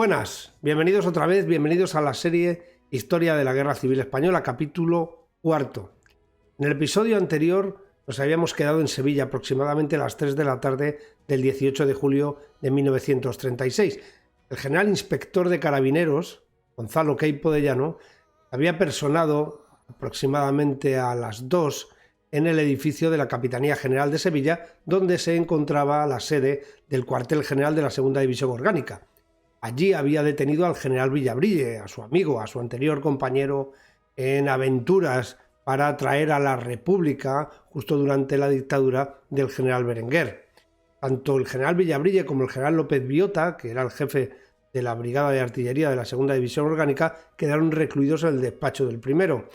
buenas, bienvenidos otra vez, bienvenidos a la serie Historia de la Guerra Civil Española, capítulo cuarto. En el episodio anterior nos habíamos quedado en Sevilla aproximadamente a las 3 de la tarde del 18 de julio de 1936. El general inspector de carabineros, Gonzalo Queipo de Llano, había personado aproximadamente a las 2 en el edificio de la Capitanía General de Sevilla, donde se encontraba la sede del cuartel general de la Segunda División Orgánica. Allí había detenido al general Villabrille, a su amigo, a su anterior compañero en aventuras para traer a la República justo durante la dictadura del general Berenguer. Tanto el general Villabrille como el general López Biota, que era el jefe de la Brigada de Artillería de la Segunda División Orgánica, quedaron recluidos en el despacho del primero,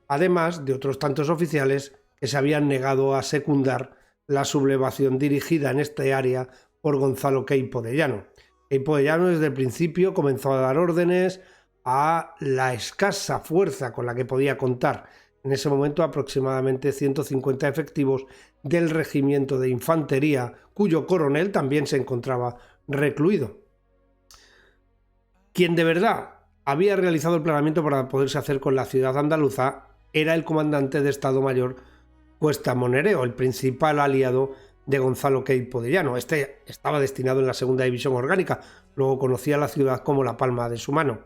además de otros tantos oficiales que se habían negado a secundar la sublevación dirigida en este área por Gonzalo Queipo de Llano. Queipo de Llano desde el principio comenzó a dar órdenes a la escasa fuerza con la que podía contar, en ese momento aproximadamente 150 efectivos del regimiento de infantería, cuyo coronel también se encontraba recluido. Quien de verdad había realizado el planeamiento para poderse hacer con la ciudad andaluza era el comandante de Estado Mayor Cuesta Monereo, el principal aliado de Gonzalo Queipo de Llano. Este estaba destinado en la Segunda División Orgánica, luego conocía la ciudad como la palma de su mano.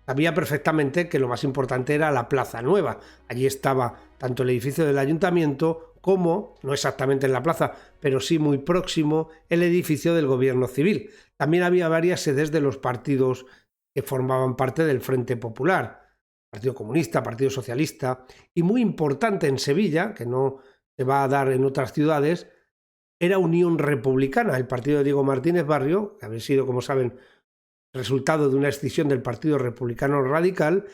Sabía perfectamente que lo más importante era la Plaza Nueva. Allí estaba tanto el edificio del ayuntamiento como, no exactamente en la plaza, pero sí muy próximo, el edificio del Gobierno Civil. También había varias sedes de los partidos que formaban parte del Frente Popular, Partido Comunista, Partido Socialista, y muy importante en Sevilla, que no se va a dar en otras ciudades, era Unión Republicana, el partido de Diego Martínez Barrio, que había sido, como saben, resultado de una escisión del Partido Republicano Radical,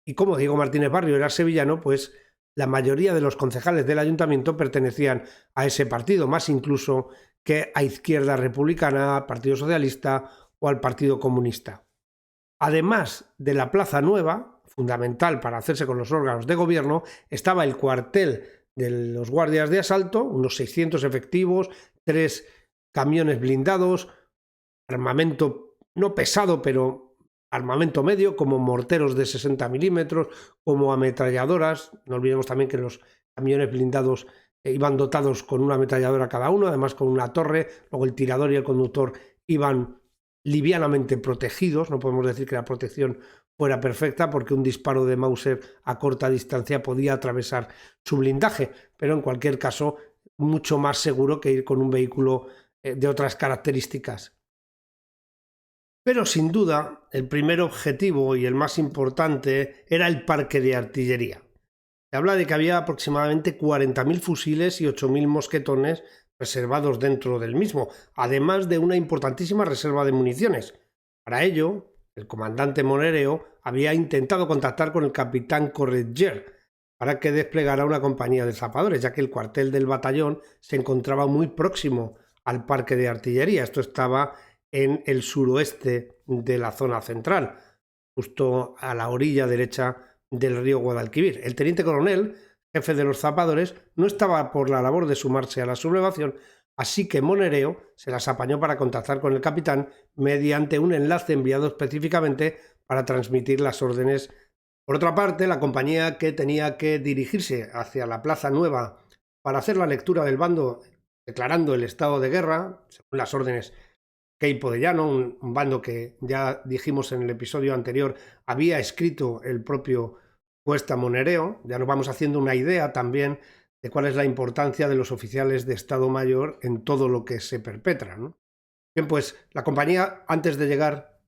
y como Diego Martínez Barrio era sevillano, pues la mayoría de los concejales del ayuntamiento pertenecían a ese partido, más incluso que a Izquierda Republicana, Partido Socialista o al Partido Comunista. Además de la Plaza Nueva, fundamental para hacerse con los órganos de gobierno, estaba el cuartel de los guardias de asalto, unos 600 efectivos, 3 camiones blindados, armamento no pesado, pero armamento medio, como morteros de 60 milímetros, como ametralladoras. No olvidemos también que los camiones blindados iban dotados con una ametralladora cada uno, además con una torre. Luego el tirador y el conductor iban livianamente protegidos. No podemos decir que la protección fuera perfecta, porque un disparo de Mauser a corta distancia podía atravesar su blindaje, pero en cualquier caso mucho más seguro que ir con un vehículo de otras características. Pero sin duda el primer objetivo y el más importante era el parque de artillería. Se habla de que había aproximadamente 40.000 fusiles y 8.000 mosquetones reservados dentro del mismo, además de una importantísima reserva de municiones. Para ello, el comandante Monereo había intentado contactar con el capitán Corretger para que desplegara una compañía de zapadores, ya que el cuartel del batallón se encontraba muy próximo al parque de artillería. Esto estaba en el suroeste de la zona central, justo a la orilla derecha del río Guadalquivir. El teniente coronel, jefe de los zapadores, no estaba por la labor de sumarse a la sublevación, así que Monereo se las apañó para contactar con el capitán mediante un enlace enviado específicamente para transmitir las órdenes. Por otra parte, la compañía que tenía que dirigirse hacia la Plaza Nueva para hacer la lectura del bando declarando el estado de guerra, según las órdenes Queipo de Llano, un bando que ya dijimos en el episodio anterior había escrito el propio Cuesta Monereo. Ya nos vamos haciendo una idea también de cuál es la importancia de los oficiales de Estado Mayor en todo lo que se perpetra, ¿no? Bien, pues la compañía, antes de llegar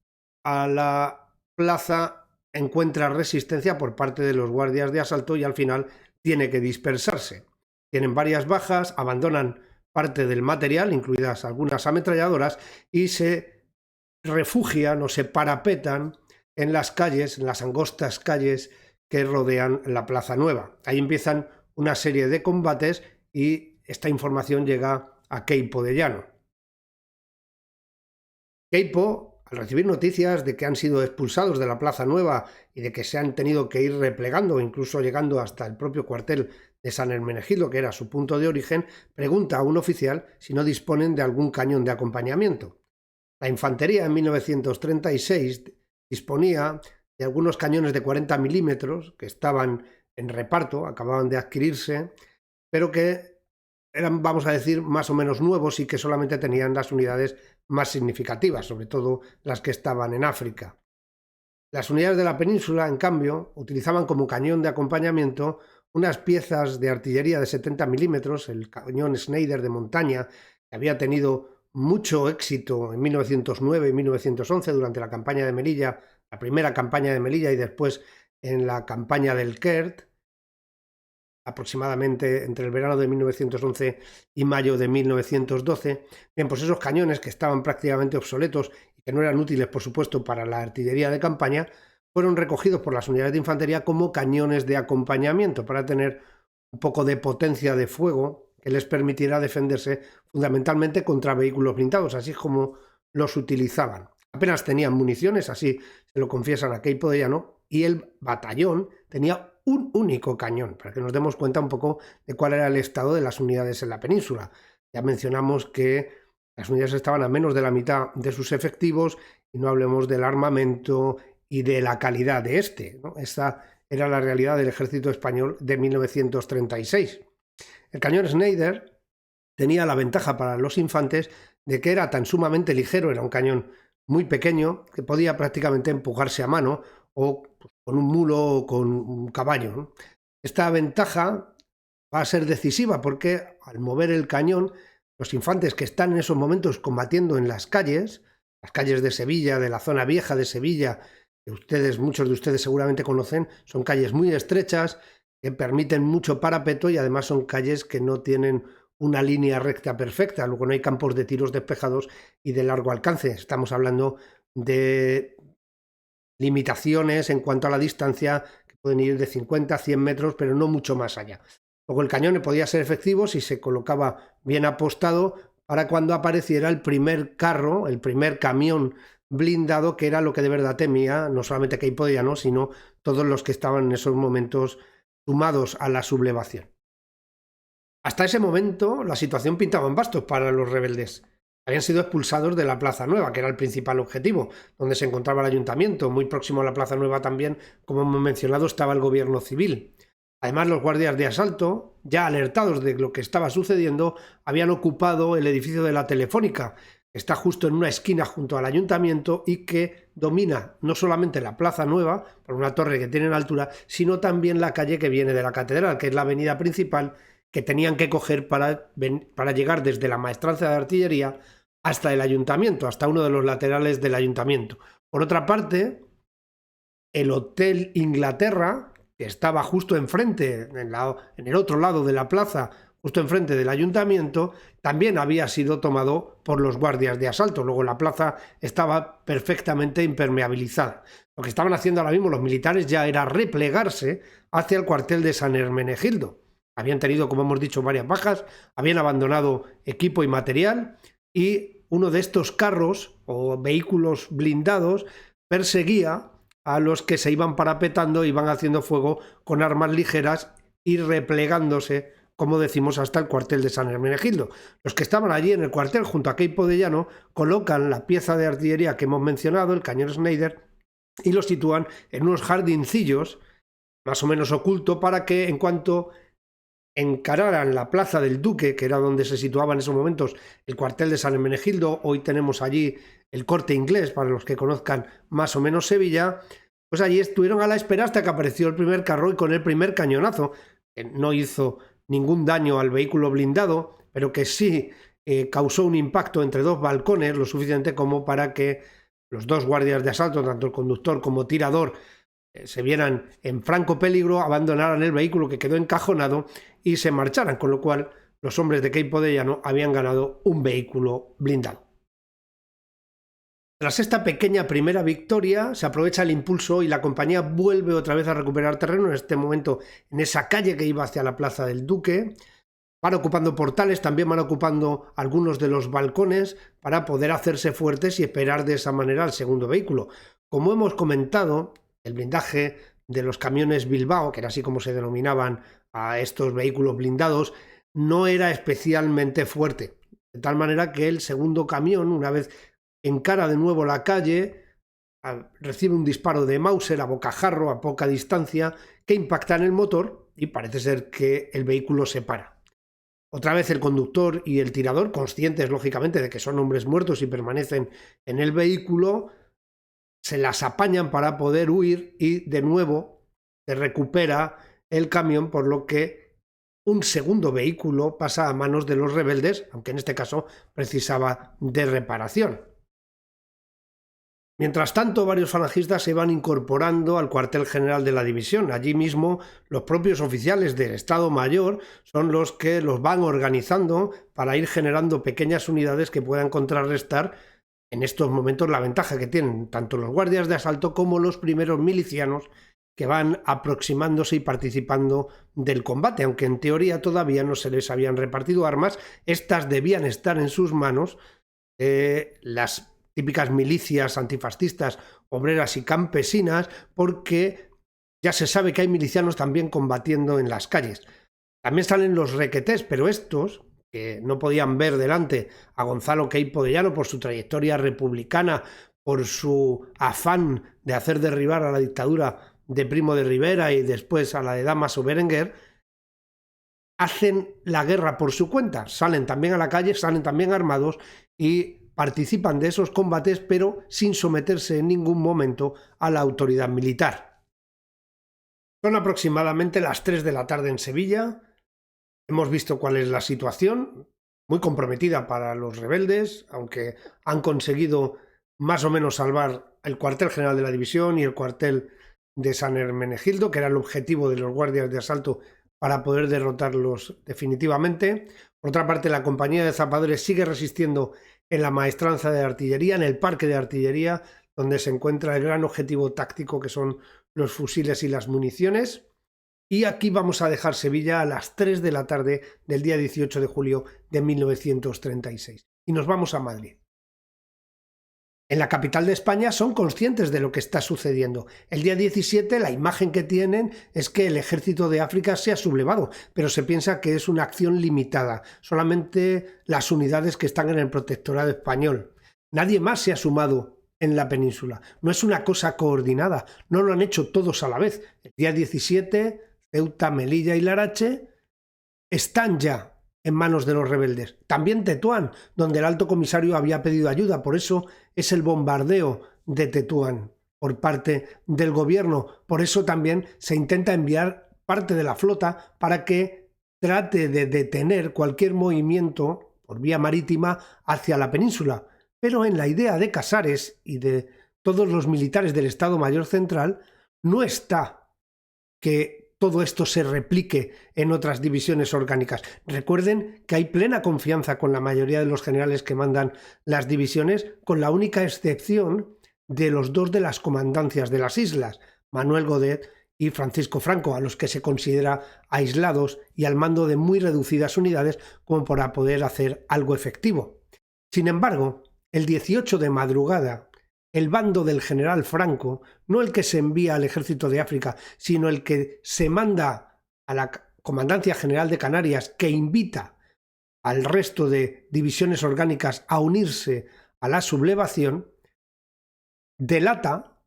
a la plaza, encuentra resistencia por parte de los guardias de asalto y al final tiene que dispersarse. Tienen varias bajas, abandonan parte del material, incluidas algunas ametralladoras, y se refugian o se parapetan en las calles, en las angostas calles que rodean la Plaza Nueva. Ahí empiezan una serie de combates y esta información llega a Queipo de Llano. Queipo, al recibir noticias de que han sido expulsados de la Plaza Nueva y de que se han tenido que ir replegando, incluso llegando hasta el propio cuartel de San Hermenegildo, que era su punto de origen, pregunta a un oficial si no disponen de algún cañón de acompañamiento. La infantería en 1936 disponía de algunos cañones de 40 milímetros que estaban en reparto, acababan de adquirirse, pero que eran, vamos a decir, más o menos nuevos y que solamente tenían las unidades más significativas, sobre todo las que estaban en África. Las unidades de la península, en cambio, utilizaban como cañón de acompañamiento unas piezas de artillería de 70 milímetros, el cañón Schneider de montaña, que había tenido mucho éxito en 1909 y 1911 durante la campaña de Melilla, la primera campaña de Melilla y después en la campaña del Kert, aproximadamente entre el verano de 1911 y mayo de 1912. Bien, pues esos cañones que estaban prácticamente obsoletos y que no eran útiles, por supuesto, para la artillería de campaña, fueron recogidos por las unidades de infantería como cañones de acompañamiento para tener un poco de potencia de fuego que les permitiera defenderse fundamentalmente contra vehículos blindados, así como los utilizaban. Apenas tenían municiones, así se lo confiesan a Queipo de Llano, y el batallón tenía un único cañón, para que nos demos cuenta un poco de cuál era el estado de las unidades en la península. Ya mencionamos que las unidades estaban a menos de la mitad de sus efectivos y no hablemos del armamento y de la calidad de este, ¿no? Esta era la realidad del ejército español de 1936. El cañón Schneider tenía la ventaja para los infantes de que era tan sumamente ligero, era un cañón muy pequeño que podía prácticamente empujarse a mano o con un mulo o con un caballo, ¿no? Esta ventaja va a ser decisiva porque al mover el cañón, los infantes que están en esos momentos combatiendo en las calles de Sevilla, de la zona vieja de Sevilla, que muchos de ustedes seguramente conocen, son calles muy estrechas que permiten mucho parapeto y además son calles que no tienen una línea recta perfecta, luego no hay campos de tiros despejados y de largo alcance. Estamos hablando de limitaciones en cuanto a la distancia que pueden ir de 50 a 100 metros, pero no mucho más allá. Luego el cañón podía ser efectivo si se colocaba bien apostado para cuando apareciera el primer carro, el primer camión blindado, que era lo que de verdad temía, no solamente Queipo de Llano, sino todos los que estaban en esos momentos sumados a la sublevación. Hasta ese momento la situación pintaba en bastos para los rebeldes. Habían sido expulsados de la Plaza Nueva, que era el principal objetivo, donde se encontraba el ayuntamiento. Muy próximo a la Plaza Nueva también, como hemos mencionado, estaba el gobierno civil. Además, los guardias de asalto, ya alertados de lo que estaba sucediendo, habían ocupado el edificio de la Telefónica, que está justo en una esquina junto al ayuntamiento y que domina no solamente la Plaza Nueva, por una torre que tiene en altura, sino también la calle que viene de la catedral, que es la avenida principal que tenían que coger para llegar desde la maestranza de artillería hasta el ayuntamiento, hasta uno de los laterales del ayuntamiento. Por otra parte, el Hotel Inglaterra, que estaba justo enfrente, en el otro lado de la plaza, justo enfrente del ayuntamiento, también había sido tomado por los guardias de asalto. Luego la plaza estaba perfectamente impermeabilizada. Lo que estaban haciendo ahora mismo los militares ya era replegarse hacia el cuartel de San Hermenegildo. Habían tenido, como hemos dicho, varias bajas, habían abandonado equipo y material y uno de estos carros o vehículos blindados perseguía a los que se iban parapetando, iban haciendo fuego con armas ligeras y replegándose, como decimos, hasta el cuartel de San Hermenegildo. Los que estaban allí en el cuartel junto a Queipo de Llano colocan la pieza de artillería que hemos mencionado, el cañón Schneider, y lo sitúan en unos jardincillos más o menos oculto para que en cuanto encararan la plaza del Duque, que era donde se situaba en esos momentos el cuartel de San Hermenegildo, hoy tenemos allí el Corte Inglés, para los que conozcan más o menos Sevilla, pues allí estuvieron a la espera hasta que apareció el primer carro y con el primer cañonazo, que no hizo ningún daño al vehículo blindado, pero que sí causó un impacto entre dos balcones, lo suficiente como para que los dos guardias de asalto, tanto el conductor como tirador, se vieran en franco peligro, abandonaran el vehículo que quedó encajonado y se marcharan, con lo cual los hombres de Queipo de Llano habían ganado un vehículo blindado. Tras esta pequeña primera victoria, se aprovecha el impulso y la compañía vuelve otra vez a recuperar terreno, en este momento en esa calle que iba hacia la Plaza del Duque. Van ocupando portales, también van ocupando algunos de los balcones para poder hacerse fuertes y esperar de esa manera al segundo vehículo. Como hemos comentado, el blindaje de los camiones Bilbao, que era así como se denominaban a estos vehículos blindados, no era especialmente fuerte. De tal manera que el segundo camión, una vez encara de nuevo la calle, recibe un disparo de Mauser a bocajarro a poca distancia que impacta en el motor y parece ser que el vehículo se para. Otra vez el conductor y el tirador, conscientes lógicamente de que son hombres muertos y permanecen en el vehículo, se las apañan para poder huir y de nuevo se recupera el camión, por lo que un segundo vehículo pasa a manos de los rebeldes, aunque en este caso precisaba de reparación. Mientras tanto, varios falangistas se van incorporando al cuartel general de la división. Allí mismo, los propios oficiales del Estado Mayor son los que los van organizando para ir generando pequeñas unidades que puedan contrarrestar en estos momentos la ventaja que tienen tanto los guardias de asalto como los primeros milicianos que van aproximándose y participando del combate. Aunque en teoría todavía no se les habían repartido armas, estas debían estar en sus manos. Las típicas milicias antifascistas, obreras y campesinas, porque ya se sabe que hay milicianos también combatiendo en las calles. También salen los requetés, pero estos, que no podían ver delante a Gonzalo Queipo de Llano por su trayectoria republicana, por su afán de hacer derribar a la dictadura de Primo de Rivera y después a la de Dámaso Berenguer, hacen la guerra por su cuenta, salen también a la calle, salen también armados y participan de esos combates, pero sin someterse en ningún momento a la autoridad militar. Son aproximadamente las 3 de la tarde en Sevilla. Hemos visto cuál es la situación, muy comprometida para los rebeldes, aunque han conseguido más o menos salvar el cuartel general de la división y el cuartel de San Hermenegildo, que era el objetivo de los guardias de asalto para poder derrotarlos definitivamente. Por otra parte, la compañía de zapadores sigue resistiendo en la maestranza de artillería, en el parque de artillería, donde se encuentra el gran objetivo táctico que son los fusiles y las municiones. Y aquí vamos a dejar Sevilla a las 3 de la tarde del día 18 de julio de 1936. Y nos vamos a Madrid. En la capital de España son conscientes de lo que está sucediendo. El día 17 la imagen que tienen es que el ejército de África se ha sublevado, pero se piensa que es una acción limitada, solamente las unidades que están en el protectorado español. Nadie más se ha sumado en la península. No es una cosa coordinada, no lo han hecho todos a la vez. El día 17, Ceuta, Melilla y Larache están ya en manos de los rebeldes. También Tetuán, donde el alto comisario había pedido ayuda, por eso es el bombardeo de Tetuán por parte del gobierno. Por eso también se intenta enviar parte de la flota para que trate de detener cualquier movimiento por vía marítima hacia la península. Pero en la idea de Casares y de todos los militares del Estado Mayor Central no está que todo esto se replique en otras divisiones orgánicas. Recuerden que hay plena confianza con la mayoría de los generales que mandan las divisiones, con la única excepción de los dos de las comandancias de las islas, Manuel Godet y Francisco Franco, a los que se considera aislados y al mando de muy reducidas unidades como para poder hacer algo efectivo. Sin embargo, el 18 de madrugada, el bando del general Franco, no el que se envía al ejército de África, sino el que se manda a la Comandancia General de Canarias, que invita al resto de divisiones orgánicas a unirse a la sublevación, delata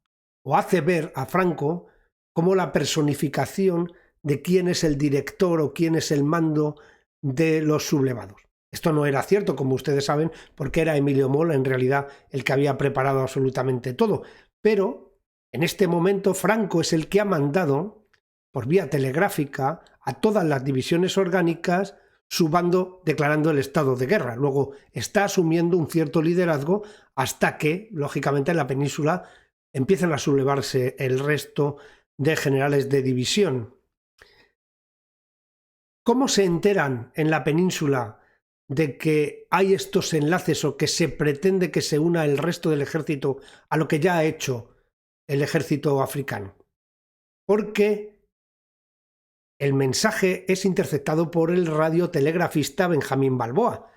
o hace ver a Franco como la personificación de quién es el director o quién es el mando de los sublevados. Esto no era cierto, como ustedes saben, porque era Emilio Mola en realidad el que había preparado absolutamente todo. Pero en este momento Franco es el que ha mandado por vía telegráfica a todas las divisiones orgánicas su bando declarando el estado de guerra. Luego está asumiendo un cierto liderazgo hasta que, lógicamente, en la península empiezan a sublevarse el resto de generales de división. ¿Cómo se enteran en la península de que hay estos enlaces o que se pretende que se una el resto del ejército a lo que ya ha hecho el ejército africano? Porque el mensaje es interceptado por el radiotelegrafista Benjamín Balboa,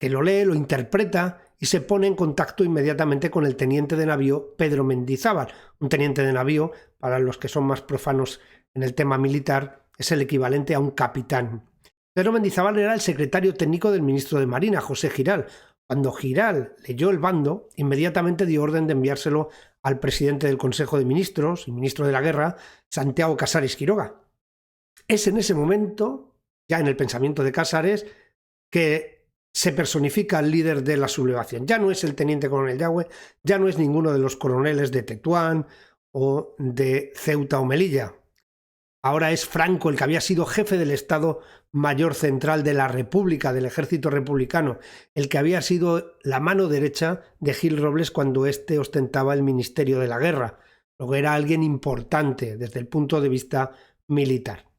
que lo lee, lo interpreta y se pone en contacto inmediatamente con el teniente de navío Pedro Mendizábal. Un teniente de navío, para los que son más profanos en el tema militar, es el equivalente a un capitán. Pedro Mendizábal era el secretario técnico del ministro de Marina, José Giral, Cuando Giral leyó el bando, inmediatamente dio orden de enviárselo al presidente del Consejo de Ministros y ministro de la Guerra, Santiago Casares Quiroga. Es en ese momento, ya en el pensamiento de Casares, que se personifica el líder de la sublevación. Ya no es el teniente coronel Yagüe, ya no es ninguno de los coroneles de Tetuán o de Ceuta o Melilla. Ahora es Franco, el que había sido jefe del Estado Mayor Central de la República, del Ejército Republicano, el que había sido la mano derecha de Gil Robles cuando éste ostentaba el Ministerio de la Guerra. Luego era alguien importante desde el punto de vista militar.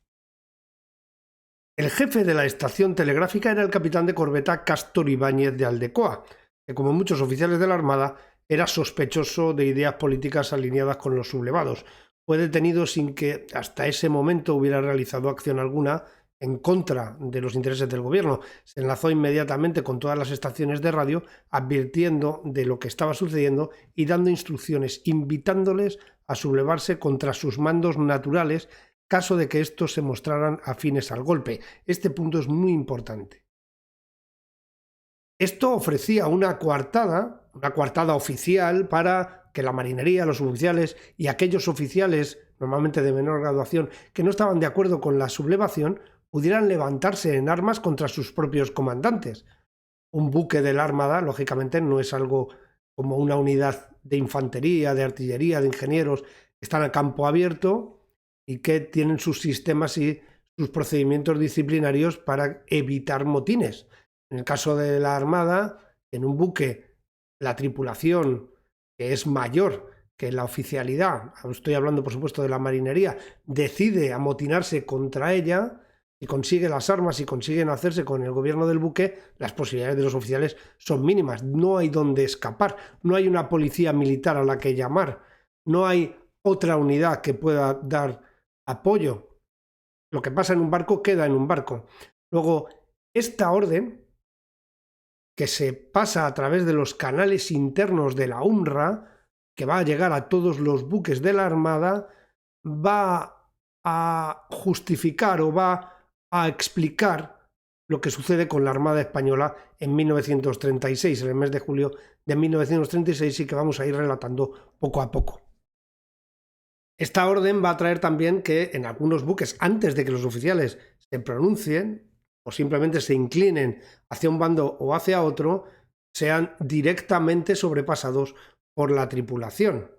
El jefe de la estación telegráfica era el capitán de corbeta Cástor Ibáñez de Aldecoa, que como muchos oficiales de la Armada era sospechoso de ideas políticas alineadas con los sublevados. Fue detenido sin que hasta ese momento hubiera realizado acción alguna en contra de los intereses del gobierno. Se enlazó inmediatamente con todas las estaciones de radio, advirtiendo de lo que estaba sucediendo y dando instrucciones, invitándoles a sublevarse contra sus mandos naturales, caso de que estos se mostraran afines al golpe. Este punto es muy importante. Esto ofrecía una coartada oficial para que la marinería, los oficiales y aquellos oficiales, normalmente de menor graduación, que no estaban de acuerdo con la sublevación, pudieran levantarse en armas contra sus propios comandantes. Un buque de la Armada, lógicamente, no es algo como una unidad de infantería, de artillería, de ingenieros, que están a campo abierto y que tienen sus sistemas y sus procedimientos disciplinarios para evitar motines. En el caso de la Armada, en un buque, la tripulación, que es mayor que la oficialidad, estoy hablando por supuesto de la marinería, decide amotinarse contra ella y consigue las armas y consiguen hacerse con el gobierno del buque, las posibilidades de los oficiales son mínimas. No hay dónde escapar, no hay una policía militar a la que llamar, no hay otra unidad que pueda dar apoyo. Lo que pasa en un barco queda en un barco. Luego, esta orden, que se pasa a través de los canales internos de la UNRWA, que va a llegar a todos los buques de la Armada, va a justificar o va a explicar lo que sucede con la Armada Española en 1936, en el mes de julio de 1936, y que vamos a ir relatando poco a poco. Esta orden va a traer también que en algunos buques, antes de que los oficiales se pronuncien o simplemente se inclinen hacia un bando o hacia otro, sean directamente sobrepasados por la tripulación.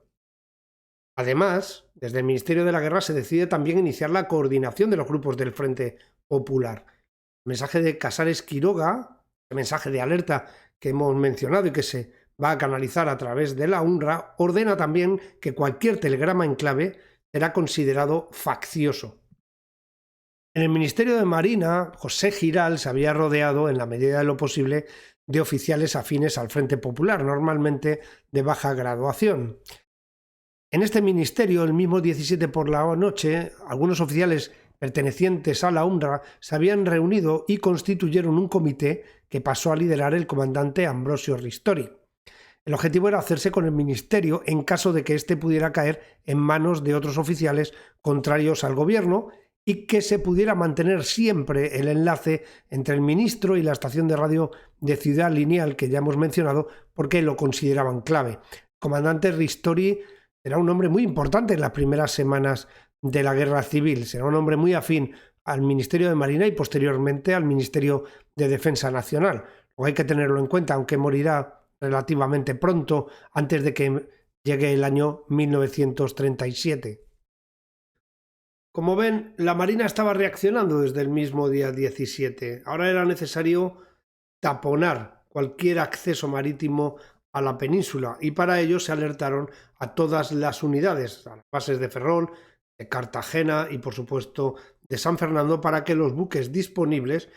Además, desde el Ministerio de la Guerra se decide también iniciar la coordinación de los grupos del Frente Popular. El mensaje de Casares Quiroga, el mensaje de alerta que hemos mencionado y que se va a canalizar a través de la UNRWA, ordena también que cualquier telegrama en clave será considerado faccioso. En el Ministerio de Marina, José Giral se había rodeado, en la medida de lo posible, de oficiales afines al Frente Popular, normalmente de baja graduación. En este ministerio, el mismo 17 por la noche, algunos oficiales pertenecientes a la UNRWA se habían reunido y constituyeron un comité que pasó a liderar el comandante Ambrosio Ristori. El objetivo era hacerse con el ministerio en caso de que éste pudiera caer en manos de otros oficiales contrarios al gobierno y que se pudiera mantener siempre el enlace entre el ministro y la estación de radio de Ciudad Lineal que ya hemos mencionado porque lo consideraban clave. El comandante Ristori será un hombre muy importante en las primeras semanas de la Guerra Civil, será un hombre muy afín al Ministerio de Marina y posteriormente al Ministerio de Defensa Nacional. Luego hay que tenerlo en cuenta, aunque morirá relativamente pronto, antes de que llegue el año 1937. Como ven, la Marina estaba reaccionando desde el mismo día 17. Ahora era necesario taponar cualquier acceso marítimo a la península y para ello se alertaron a todas las unidades, a las bases de Ferrol, de Cartagena y por supuesto de San Fernando, para que los buques disponibles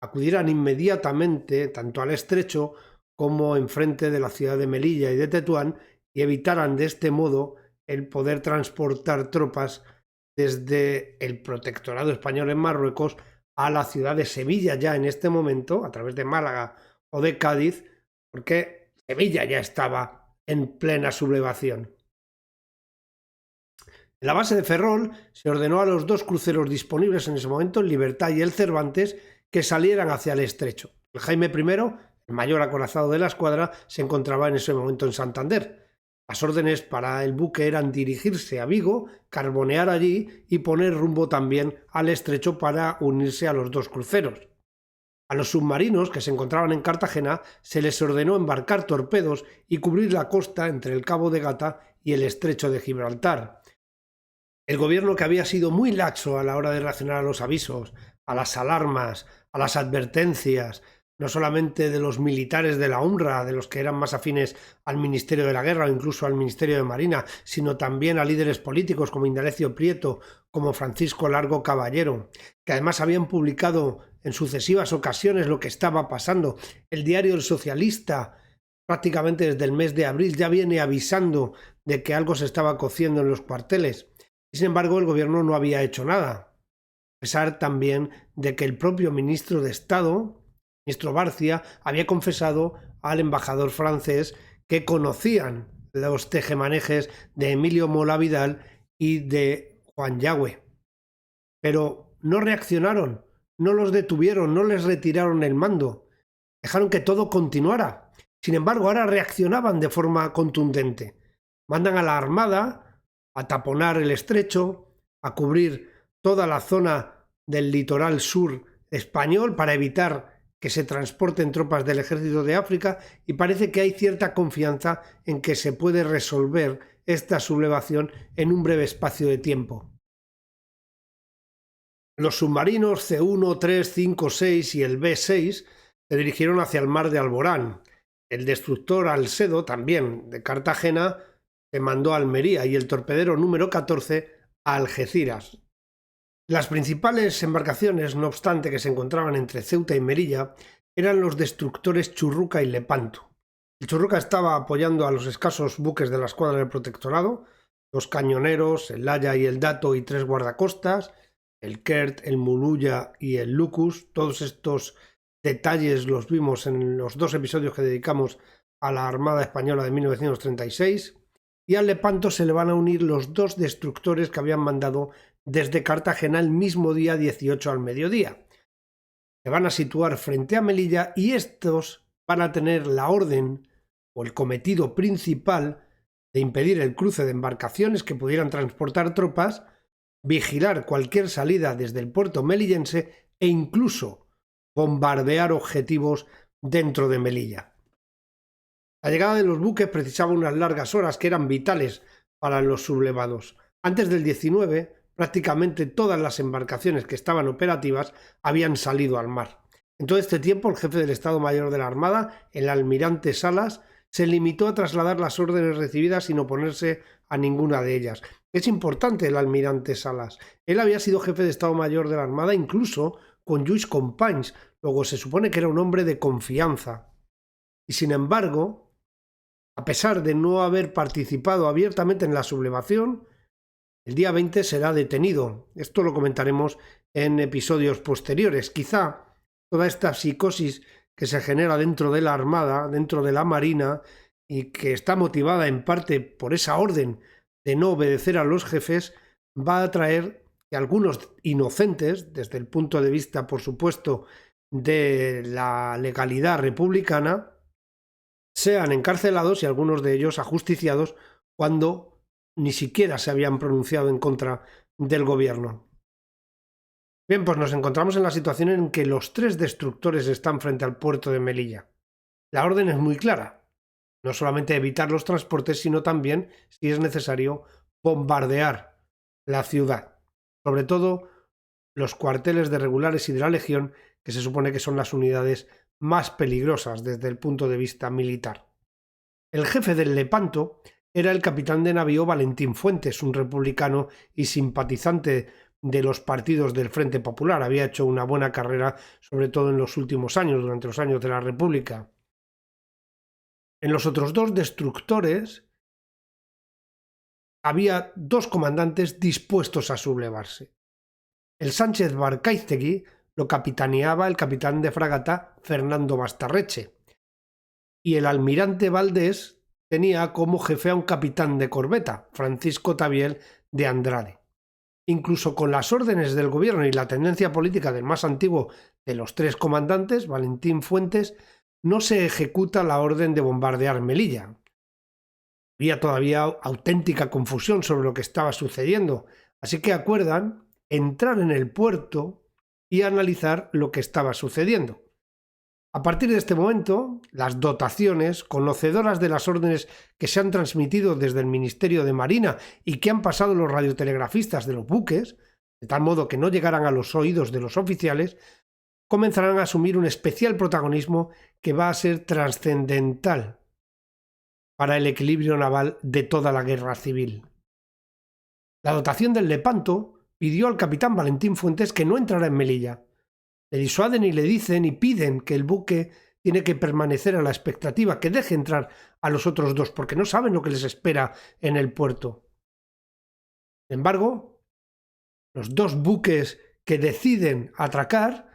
acudieran inmediatamente tanto al estrecho como enfrente de la ciudad de Melilla y de Tetuán y evitaran de este modo el poder transportar tropas desde el protectorado español en Marruecos a la ciudad de Sevilla ya en este momento, a través de Málaga o de Cádiz, porque Sevilla ya estaba en plena sublevación. En la base de Ferrol se ordenó a los dos cruceros disponibles en ese momento, el Libertad y el Cervantes, que salieran hacia el estrecho. El Jaime I, El mayor acorazado de la escuadra se encontraba en ese momento en Santander. Las órdenes para el buque eran dirigirse a Vigo, carbonear allí y poner rumbo también al estrecho para unirse a los dos cruceros. A los submarinos que se encontraban en Cartagena se les ordenó embarcar torpedos y cubrir la costa entre el Cabo de Gata y el estrecho de Gibraltar. El gobierno, que había sido muy laxo a la hora de reaccionar a los avisos, a las alarmas, a las advertencias, no solamente de los militares de la UNRWA, de los que eran más afines al Ministerio de la Guerra o incluso al Ministerio de Marina, sino también a líderes políticos como Indalecio Prieto, como Francisco Largo Caballero, que además habían publicado en sucesivas ocasiones lo que estaba pasando. El diario El Socialista, prácticamente desde el mes de abril, ya viene avisando de que algo se estaba cociendo en los cuarteles. Y sin embargo, el gobierno no había hecho nada, a pesar también de que el propio ministro de Estado, ministro Barcia, había confesado al embajador francés que conocían los tejemanejes de Emilio Mola Vidal y de Juan Yagüe. Pero no reaccionaron, no los detuvieron, no les retiraron el mando, dejaron que todo continuara. Sin embargo, ahora reaccionaban de forma contundente. Mandan a la Armada a taponar el estrecho, a cubrir toda la zona del litoral sur español para evitar que se transporten tropas del ejército de África, y parece que hay cierta confianza en que se puede resolver esta sublevación en un breve espacio de tiempo. Los submarinos C1, 3, 5, 6 y el B6 se dirigieron hacia el mar de Alborán. El destructor Alcedo, también de Cartagena, se mandó a Almería y el torpedero número 14 a Algeciras. Las principales embarcaciones, no obstante, que se encontraban entre Ceuta y Melilla eran los destructores Churruca y Lepanto. El Churruca estaba apoyando a los escasos buques de la escuadra del protectorado, los cañoneros, el Laya y el Dato y 3 guardacostas, el Kert, el Muluya y el Lucus. Todos estos detalles los vimos en los 2 episodios que dedicamos a la Armada Española de 1936. Y al Lepanto se le van a unir los 2 destructores que habían mandado desde Cartagena el mismo día 18 al mediodía. Se van a situar frente a Melilla y estos van a tener la orden o el cometido principal de impedir el cruce de embarcaciones que pudieran transportar tropas, vigilar cualquier salida desde el puerto melillense e incluso bombardear objetivos dentro de Melilla. La llegada de los buques precisaba unas largas horas que eran vitales para los sublevados. Antes del 19, prácticamente todas las embarcaciones que estaban operativas habían salido al mar. En todo este tiempo, el jefe del Estado Mayor de la Armada, el almirante Salas, se limitó a trasladar las órdenes recibidas sin oponerse a ninguna de ellas. Es importante el almirante Salas. Él había sido jefe de Estado Mayor de la Armada incluso con Lluís Companys, luego se supone que era un hombre de confianza. Y sin embargo, a pesar de no haber participado abiertamente en la sublevación, el día 20 será detenido. Esto lo comentaremos en episodios posteriores. Quizá toda esta psicosis que se genera dentro de la Armada, dentro de la Marina, y que está motivada en parte por esa orden de no obedecer a los jefes, va a traer que algunos inocentes, desde el punto de vista, por supuesto, de la legalidad republicana, sean encarcelados y algunos de ellos ajusticiados cuando ni siquiera se habían pronunciado en contra del gobierno. Bien, pues nos encontramos en la situación en que los 3 destructores están frente al puerto de Melilla. La orden es muy clara: no solamente evitar los transportes, sino también, si es necesario, bombardear la ciudad, sobre todo los cuarteles de regulares y de la Legión, que se supone que son las unidades más peligrosas desde el punto de vista militar. El jefe del Lepanto era el capitán de navío Valentín Fuentes, un republicano y simpatizante de los partidos del Frente Popular. Había hecho una buena carrera, sobre todo en los últimos años, durante los años de la República. En los otros 2 destructores había 2 comandantes dispuestos a sublevarse. El Sánchez Barcaiztegui lo capitaneaba el capitán de fragata Fernando Bastarreche, y el almirante Valdés tenía como jefe a un capitán de corbeta, Francisco Tabiel de Andrade. Incluso con las órdenes del gobierno y la tendencia política del más antiguo de los 3 comandantes, Valentín Fuentes, no se ejecuta la orden de bombardear Melilla. Había todavía auténtica confusión sobre lo que estaba sucediendo, así que acuerdan entrar en el puerto y analizar lo que estaba sucediendo. A partir de este momento, las dotaciones, conocedoras de las órdenes que se han transmitido desde el Ministerio de Marina y que han pasado los radiotelegrafistas de los buques, de tal modo que no llegaran a los oídos de los oficiales, comenzarán a asumir un especial protagonismo que va a ser trascendental para el equilibrio naval de toda la guerra civil. La dotación del Lepanto pidió al capitán Valentín Fuentes que no entrara en Melilla. Le disuaden y le dicen y piden que el buque tiene que permanecer a la expectativa, que deje entrar a los otros dos, porque no saben lo que les espera en el puerto. Sin embargo, los dos buques que deciden atracar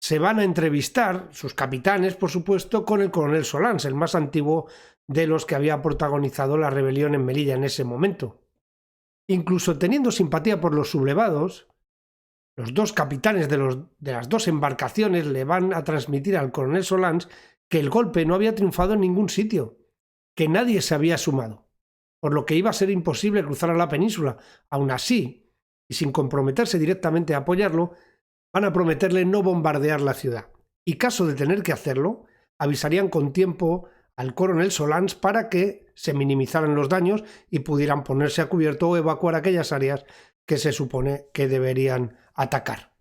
se van a entrevistar, sus capitanes, por supuesto, con el coronel Solans, el más antiguo de los que había protagonizado la rebelión en Melilla en ese momento. Incluso teniendo simpatía por los sublevados, los dos capitanes de las dos embarcaciones le van a transmitir al coronel Solans que el golpe no había triunfado en ningún sitio, que nadie se había sumado, por lo que iba a ser imposible cruzar a la península. Aún así, y sin comprometerse directamente a apoyarlo, van a prometerle no bombardear la ciudad. Y caso de tener que hacerlo, avisarían con tiempo al coronel Solans para que se minimizaran los daños y pudieran ponerse a cubierto o evacuar aquellas áreas que se supone que deberían atacar.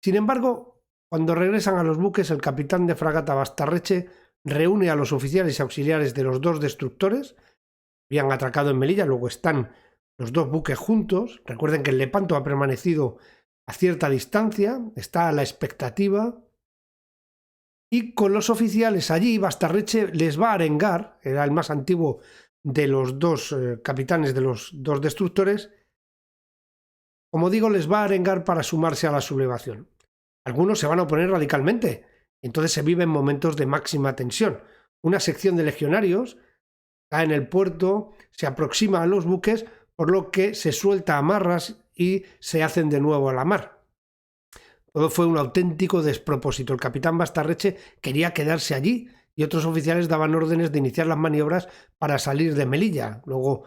Sin embargo, cuando regresan a los buques, el capitán de fragata Bastarreche reúne a los oficiales y auxiliares de los dos destructores. Habían atracado en Melilla, luego están los dos buques juntos. Recuerden que el Lepanto ha permanecido a cierta distancia, está a la expectativa. Y con los oficiales allí, Bastarreche les va a arengar, era el más antiguo de los dos capitanes de los dos destructores. Como digo, les va a arengar para sumarse a la sublevación. Algunos se van a oponer radicalmente, entonces se viven momentos de máxima tensión. Una sección de legionarios está en el puerto, se aproxima a los buques, por lo que se suelta amarras y se hacen de nuevo a la mar. Todo fue un auténtico despropósito. El capitán Bastarreche quería quedarse allí y otros oficiales daban órdenes de iniciar las maniobras para salir de Melilla. Luego,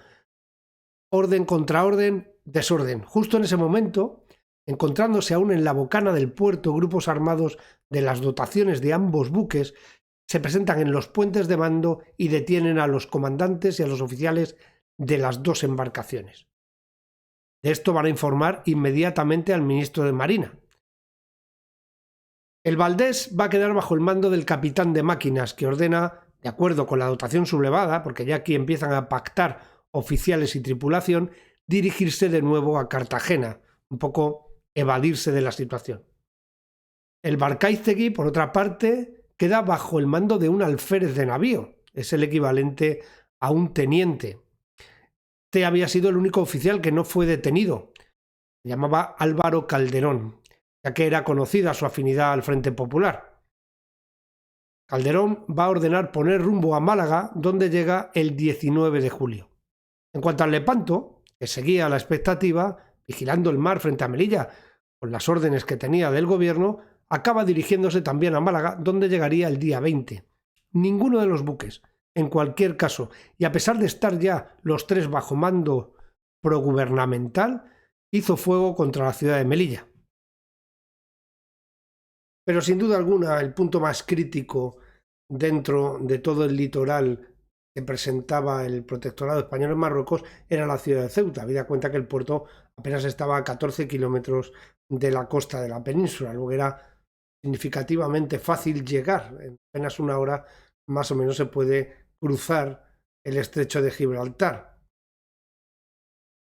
orden contra orden, desorden. Justo en ese momento, encontrándose aún en la bocana del puerto, grupos armados de las dotaciones de ambos buques se presentan en los puentes de mando y detienen a los comandantes y a los oficiales de las dos embarcaciones. De esto van a informar inmediatamente al ministro de Marina. El Valdés va a quedar bajo el mando del capitán de máquinas, que ordena, de acuerdo con la dotación sublevada, porque ya aquí empiezan a pactar oficiales y tripulación, dirigirse de nuevo a Cartagena, un poco evadirse de la situación. El Barcaiztegui, por otra parte, queda bajo el mando de un alférez de navío, es el equivalente a un teniente. Este había sido el único oficial que no fue detenido, se llamaba Álvaro Calderón, ya que era conocida su afinidad al Frente Popular. Calderón va a ordenar poner rumbo a Málaga, donde llega el 19 de julio. En cuanto al Lepanto, que seguía a la expectativa, vigilando el mar frente a Melilla, con las órdenes que tenía del gobierno, acaba dirigiéndose también a Málaga, donde llegaría el día 20. Ninguno de los buques, en cualquier caso, y a pesar de estar ya los tres bajo mando progubernamental, hizo fuego contra la ciudad de Melilla. Pero sin duda alguna el punto más crítico dentro de todo el litoral que presentaba el protectorado español en Marruecos era la ciudad de Ceuta. Habida cuenta que el puerto apenas estaba a 14 kilómetros de la costa de la península, luego era significativamente fácil llegar. En apenas una hora más o menos se puede cruzar el estrecho de Gibraltar.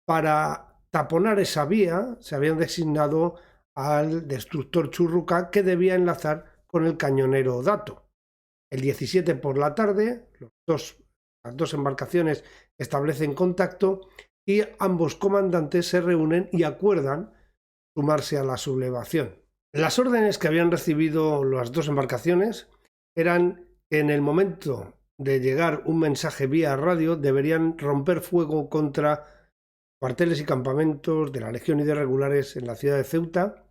Para taponar esa vía se habían designado al destructor Churruca, que debía enlazar con el cañonero Dato. El 17 por la tarde, las dos embarcaciones establecen contacto y ambos comandantes se reúnen y acuerdan sumarse a la sublevación. Las órdenes que habían recibido las dos embarcaciones eran que en el momento de llegar un mensaje vía radio deberían romper fuego contra cuarteles y campamentos de la Legión y de regulares en la ciudad de Ceuta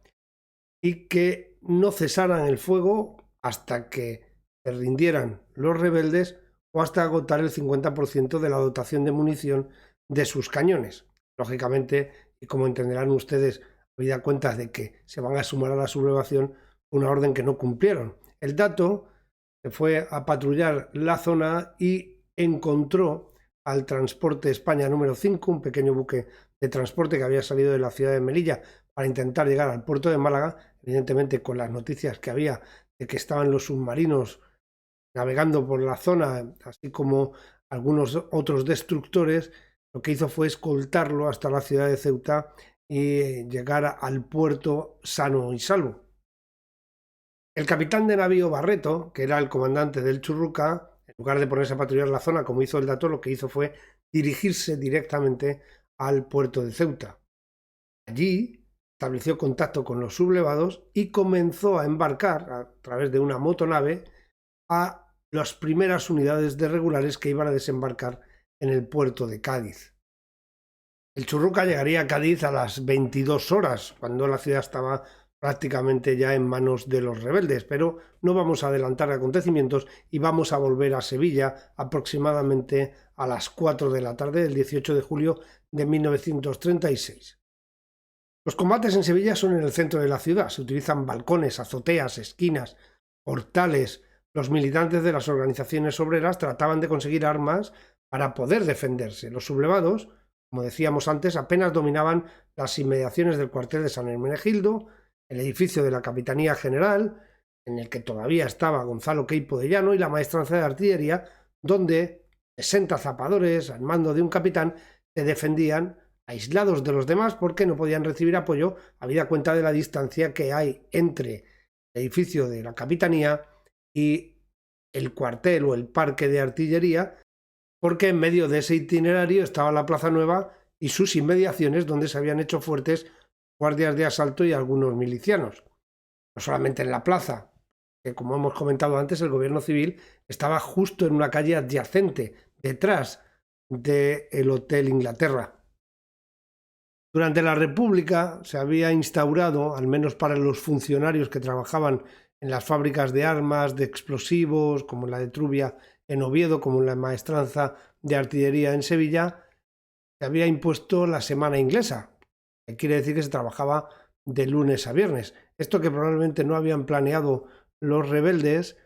y que no cesaran el fuego hasta que se rindieran los rebeldes o hasta agotar el 50% de la dotación de munición de sus cañones. Lógicamente, y como entenderán ustedes, habida cuenta de que se van a sumar a la sublevación, una orden que no cumplieron. El Dato se fue a patrullar la zona y encontró al transporte España número 5, un pequeño buque de transporte que había salido de la ciudad de Melilla para intentar llegar al puerto de Málaga, evidentemente con las noticias que había de que estaban los submarinos navegando por la zona, así como algunos otros destructores. Lo que hizo fue escoltarlo hasta la ciudad de Ceuta y llegar al puerto sano y salvo. El capitán de navío Barreto, que era el comandante del Churruca, en lugar de ponerse a patrullar la zona como hizo el Dato, lo que hizo fue dirigirse directamente al puerto de Ceuta. Allí estableció contacto con los sublevados y comenzó a embarcar a través de una motonave a las primeras unidades de regulares que iban a desembarcar en el puerto de Cádiz. El Churruca llegaría a Cádiz a las 22 horas, cuando la ciudad estaba prácticamente ya en manos de los rebeldes, pero no vamos a adelantar acontecimientos y vamos a volver a Sevilla aproximadamente a las 4 de la tarde del 18 de julio de 1936. Los combates en Sevilla son en el centro de la ciudad, se utilizan balcones, azoteas, esquinas, portales. Los militantes de las organizaciones obreras trataban de conseguir armas para poder defenderse. Los sublevados, como decíamos antes, apenas dominaban las inmediaciones del cuartel de San Hermenegildo, el edificio de la Capitanía General, en el que todavía estaba Gonzalo Queipo de Llano, y la maestranza de artillería, donde 60 zapadores al mando de un capitán se defendían aislados de los demás porque no podían recibir apoyo, habida cuenta de la distancia que hay entre el edificio de la Capitanía y el cuartel o el parque de artillería, porque en medio de ese itinerario estaba la Plaza Nueva y sus inmediaciones, donde se habían hecho fuertes guardias de asalto y algunos milicianos. No solamente en la plaza, que como hemos comentado antes, el gobierno civil estaba justo en una calle adyacente, detrás del Hotel Inglaterra. Durante la República se había instaurado, al menos para los funcionarios que trabajaban en las fábricas de armas, de explosivos, como la de Trubia en Oviedo, como la maestranza de artillería en Sevilla, se había impuesto la semana inglesa, que quiere decir que se trabajaba de lunes a viernes. Esto que probablemente no habían planeado los rebeldes,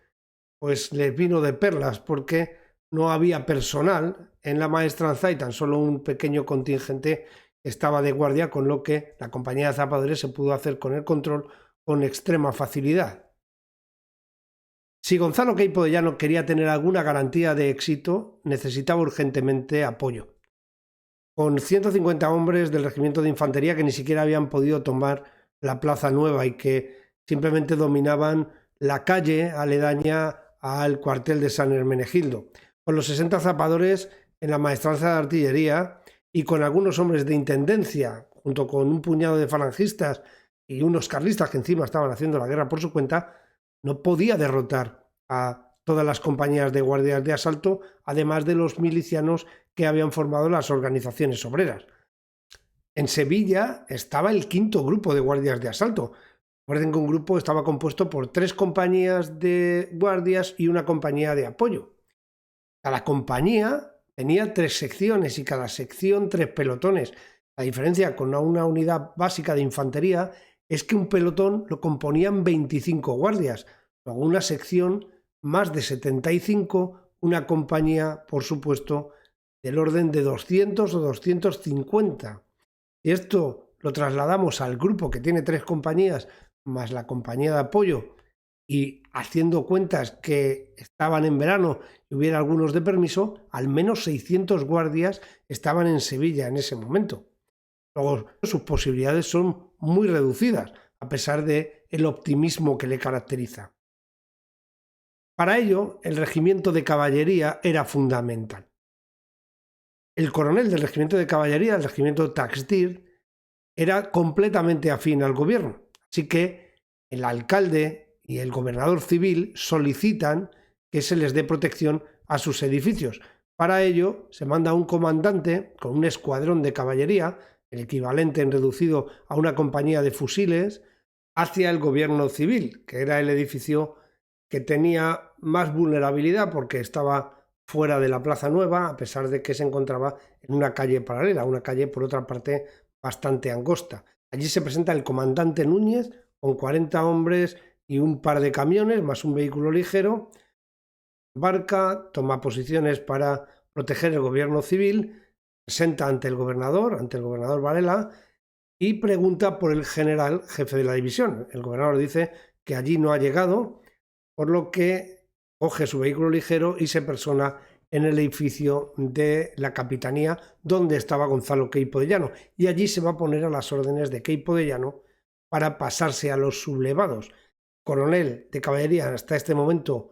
pues les vino de perlas porque no había personal en la maestranza y tan solo un pequeño contingente estaba de guardia, con lo que la compañía de zapadores se pudo hacer con el control con extrema facilidad. Si Gonzalo Queipo de Llano quería tener alguna garantía de éxito, necesitaba urgentemente apoyo. Con 150 hombres del regimiento de infantería que ni siquiera habían podido tomar la Plaza Nueva y que simplemente dominaban la calle aledaña al cuartel de San Hermenegildo, con los 60 zapadores en la maestranza de artillería y con algunos hombres de intendencia, junto con un puñado de falangistas y unos carlistas que encima estaban haciendo la guerra por su cuenta, no podía derrotar a todas las compañías de guardias de asalto, además de los milicianos que habían formado las organizaciones obreras. En Sevilla estaba el quinto grupo de guardias de asalto. Recuerden que un grupo estaba compuesto por 3 compañías de guardias y una compañía de apoyo. Cada compañía tenía 3 secciones y cada sección 3 pelotones. La diferencia con una unidad básica de infantería es que un pelotón lo componían 25 guardias, luego una sección más de 75, una compañía, por supuesto, del orden de 200 o 250. Y esto lo trasladamos al grupo que tiene 3 compañías más la compañía de apoyo, y haciendo cuentas que estaban en verano y hubiera algunos de permiso, al menos 600 guardias estaban en Sevilla en ese momento. Luego, sus posibilidades son muy reducidas, a pesar del optimismo que le caracteriza. Para ello, el regimiento de caballería era fundamental. El coronel del regimiento de caballería, el regimiento Taxdir, era completamente afín al gobierno, así que el alcalde y el gobernador civil solicitan que se les dé protección a sus edificios. Para ello se manda un comandante con un escuadrón de caballería, el equivalente en reducido a una compañía de fusiles, hacia el gobierno civil, que era el edificio que tenía más vulnerabilidad porque estaba fuera de la Plaza Nueva, a pesar de que se encontraba en una calle paralela, una calle por otra parte bastante angosta. Allí se presenta el comandante Núñez con 40 hombres y un par de camiones, más un vehículo ligero. Barca toma posiciones para proteger el gobierno civil, presenta ante el gobernador Varela, y pregunta por el general jefe de la división. El gobernador dice que allí no ha llegado, por lo que coge su vehículo ligero y se persona en el edificio de la capitanía donde estaba Gonzalo Queipo de Llano, y allí se va a poner a las órdenes de Queipo de Llano para pasarse a los sublevados. Coronel de caballería hasta este momento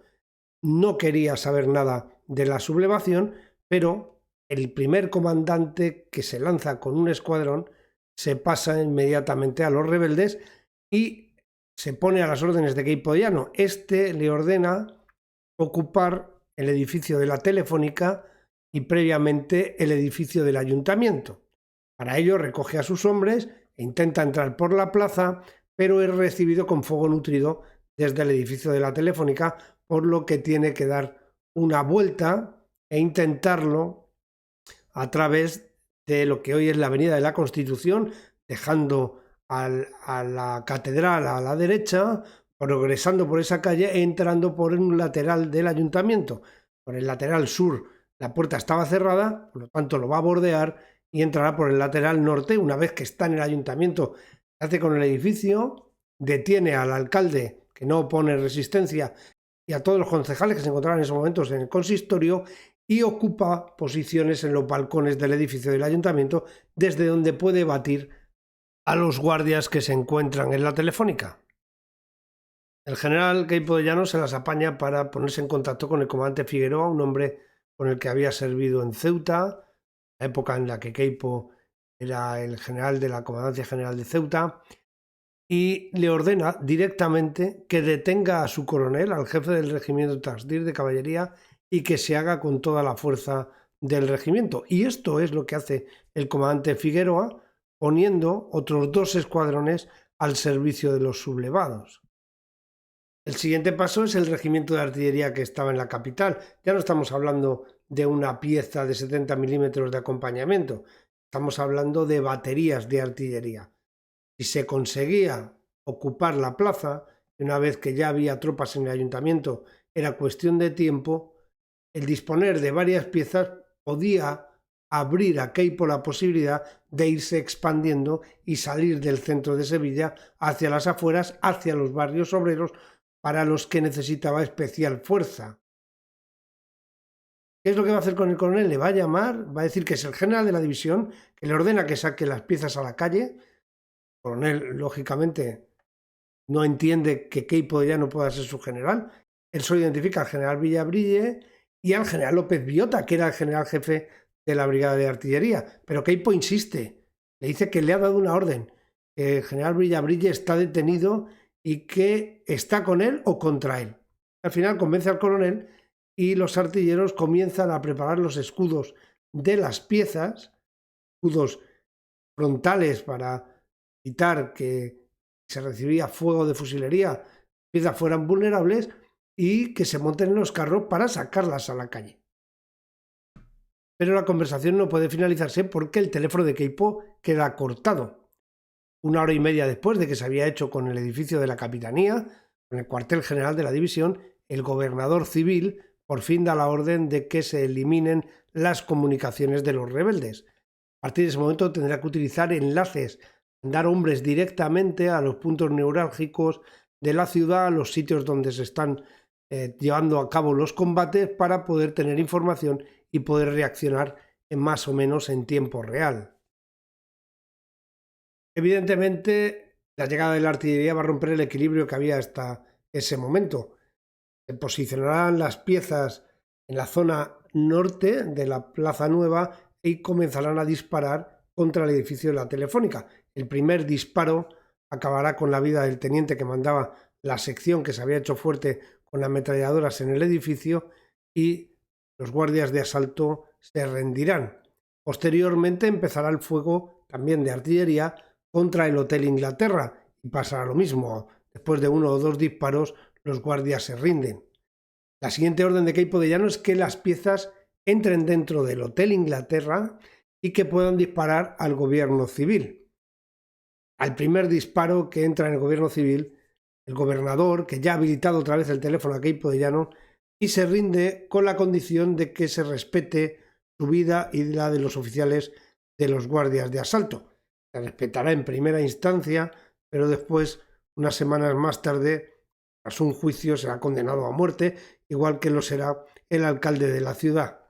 no quería saber nada de la sublevación, pero el primer comandante que se lanza con un escuadrón se pasa inmediatamente a los rebeldes y se pone a las órdenes de Queipo de Llano. Este le ordena ocupar el edificio de la Telefónica y previamente el edificio del ayuntamiento. Para ello recoge a sus hombres e intenta entrar por la plaza, pero es recibido con fuego nutrido desde el edificio de la Telefónica, por lo que tiene que dar una vuelta e intentarlo a través de lo que hoy es la Avenida de la Constitución, dejando a la catedral a la derecha, progresando por esa calle e entrando por un lateral del ayuntamiento. Por el lateral sur la puerta estaba cerrada, por lo tanto lo va a bordear y entrará por el lateral norte. Una vez que está en el ayuntamiento, se hace con el edificio, detiene al alcalde, que no opone resistencia, y a todos los concejales que se encontraban en esos momentos en el consistorio, y ocupa posiciones en los balcones del edificio del ayuntamiento, desde donde puede batir a los guardias que se encuentran en la Telefónica. El general Queipo de Llano se las apaña para ponerse en contacto con el comandante Figueroa, un hombre con el que había servido en Ceuta, la época en la que Queipo era el general de la Comandancia General de Ceuta, y le ordena directamente que detenga a su coronel, al jefe del regimiento Tasdir de caballería, y que se haga con toda la fuerza del regimiento. Y esto es lo que hace el comandante Figueroa, poniendo otros 2 escuadrones al servicio de los sublevados. El siguiente paso es el regimiento de artillería que estaba en la capital. Ya no estamos hablando de una pieza de 70 milímetros de acompañamiento, estamos hablando de baterías de artillería. Si se conseguía ocupar la plaza, y una vez que ya había tropas en el ayuntamiento era cuestión de tiempo, el disponer de varias piezas podía abrir a Queipo la posibilidad de irse expandiendo y salir del centro de Sevilla hacia las afueras, hacia los barrios obreros, para los que necesitaba especial fuerza. ¿Qué es lo que va a hacer con el coronel? Le va a llamar, va a decir que es el general de la división, que le ordena que saque las piezas a la calle. El coronel, lógicamente, no entiende que Queipo de Llano pueda ser su general. Él solo identifica al general Villabrille y al general López Villota, que era el general jefe de la brigada de artillería. Pero Queipo insiste, le dice que le ha dado una orden, que el general Villabrille está detenido y que está con él o contra él. Al final convence al coronel y los artilleros comienzan a preparar los escudos de las piezas, escudos frontales para evitar que se recibía fuego de fusilería, piezas fueran vulnerables, y que se monten en los carros para sacarlas a la calle. Pero la conversación no puede finalizarse porque el teléfono de Queipo queda cortado. 1 hora y media después de que se había hecho con el edificio de la capitanía, con el cuartel general de la división, el gobernador civil por fin da la orden de que se eliminen las comunicaciones de los rebeldes. A partir de ese momento tendrá que utilizar enlaces, dar hombres directamente a los puntos neurálgicos de la ciudad, a los sitios donde se están llevando a cabo los combates, para poder tener información y poder reaccionar más o menos en tiempo real. Evidentemente, la llegada de la artillería va a romper el equilibrio que había hasta ese momento. Se posicionarán las piezas en la zona norte de la Plaza Nueva y comenzarán a disparar contra el edificio de la Telefónica. El primer disparo acabará con la vida del teniente que mandaba la sección, que se había hecho fuerte con ametralladoras en el edificio, y los guardias de asalto se rendirán. Posteriormente empezará el fuego también de artillería contra el Hotel Inglaterra y pasará lo mismo. Después de 1 o 2 disparos, los guardias se rinden. La siguiente orden de Queipo de Llano es que las piezas entren dentro del Hotel Inglaterra y que puedan disparar al gobierno civil. Al primer disparo que entra en el gobierno civil, el gobernador, que ya ha habilitado otra vez el teléfono a Queipo de Llano, y se rinde con la condición de que se respete su vida y la de los oficiales de los guardias de asalto. Se respetará en primera instancia, pero después, unas semanas más tarde, tras un juicio, será condenado a muerte, igual que lo será el alcalde de la ciudad.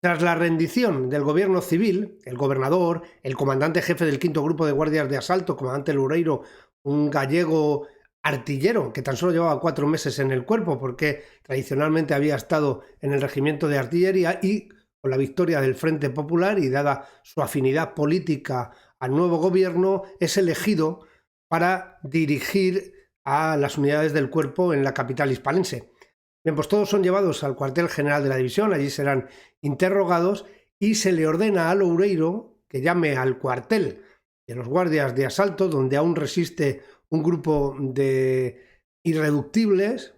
Tras la rendición del gobierno civil, el gobernador, el comandante jefe del 5º Grupo de Guardias de Asalto, comandante Loureiro, un gallego artillero que tan solo llevaba 4 meses en el cuerpo porque tradicionalmente había estado en el regimiento de artillería, y con la victoria del Frente Popular y dada su afinidad política al nuevo gobierno, es elegido para dirigir a las unidades del cuerpo en la capital hispalense. Bien, pues todos son llevados al cuartel general de la división, allí serán interrogados y se le ordena a Loureiro que llame al cuartel de los guardias de asalto, donde aún resiste un grupo de irreductibles,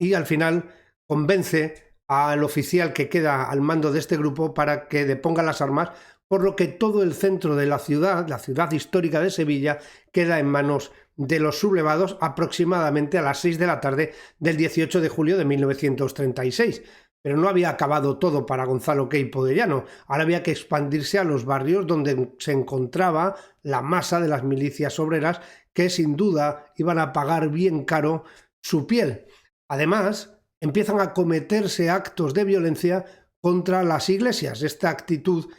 y al final convence al oficial que queda al mando de este grupo para que deponga las armas, por lo que todo el centro de la ciudad histórica de Sevilla, queda en manos de los sublevados aproximadamente a las 6 de la tarde del 18 de julio de 1936. Pero no había acabado todo para Gonzalo Queipo de Llano. Ahora había que expandirse a los barrios donde se encontraba la masa de las milicias obreras, que sin duda iban a pagar bien caro su piel. Además, empiezan a cometerse actos de violencia contra las iglesias. Esta actitud